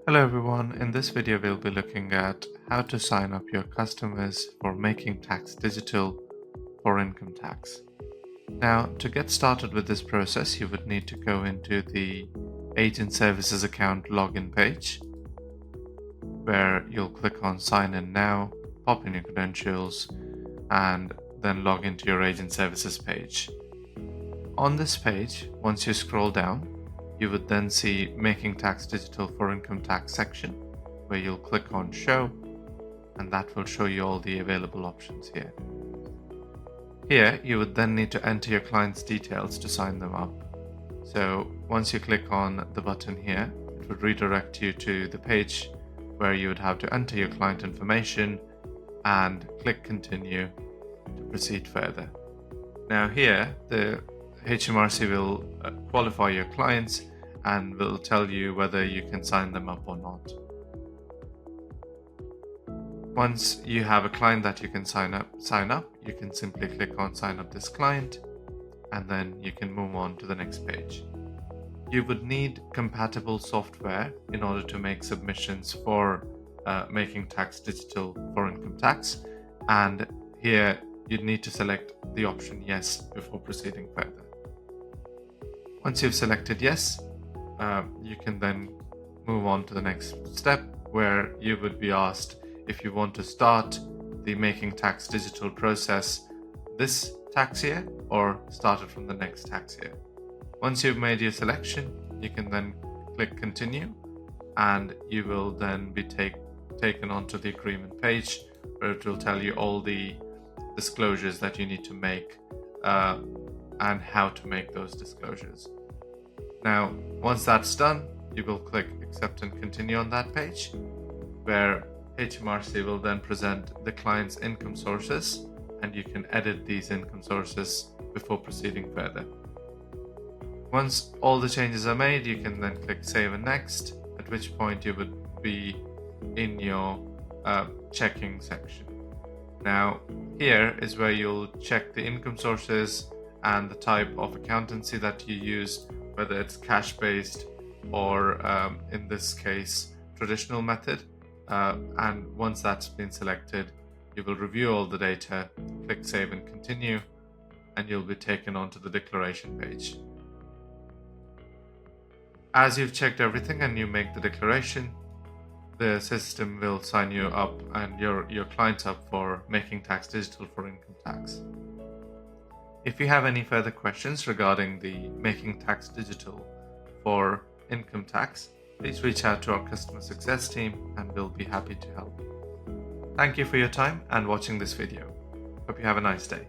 Hello everyone, in this video we'll be looking at how to sign up your customers for making tax digital for income tax. Now, to get started with this process, you would need to go into the Agent Services Account login page, where you'll click on Sign In Now, pop in your credentials, and then log into your Agent Services page. On this page, once you scroll down, you would then see Making Tax Digital for Income Tax section, where you'll click on Show, and that will show you all the available options here. Here, you would then need to enter your client's details to sign them up. So once you click on the button here, it would redirect you to the page where you would have to enter your client information and click Continue to proceed further. Now here, the HMRC will qualify your clients and will tell you whether you can sign them up or not. Once you have a client that you can sign up, you can simply click on Sign Up This Client, and then you can move on to the next page. You would need compatible software in order to make submissions for making tax digital for income tax, and here you'd need to select the option Yes before proceeding further. Once you've selected Yes, you can then move on to the next step, where you would be asked if you want to start the Making Tax Digital process this tax year or start it from the next tax year. Once you've made your selection, you can then click Continue, and you will then be taken onto the agreement page, where it will tell you all the disclosures that you need to make and how to make those disclosures. Now, once that's done, you will click Accept and Continue on that page, where HMRC will then present the client's income sources, and you can edit these income sources before proceeding further. Once all the changes are made, you can then click Save and Next, at which point you would be in your checking section. Now, here is where you'll check the income sources and the type of accountancy that you use, whether it's cash-based or, in this case, traditional method. And once that's been selected, you will review all the data, click Save and Continue, and you'll be taken onto the declaration page. As you've checked everything and you make the declaration, the system will sign you up and your clients up for Making Tax Digital for income tax. If you have any further questions regarding the Making Tax Digital for income tax, please reach out to our customer success team and we'll be happy to help. Thank you for your time and watching this video. Hope you have a nice day.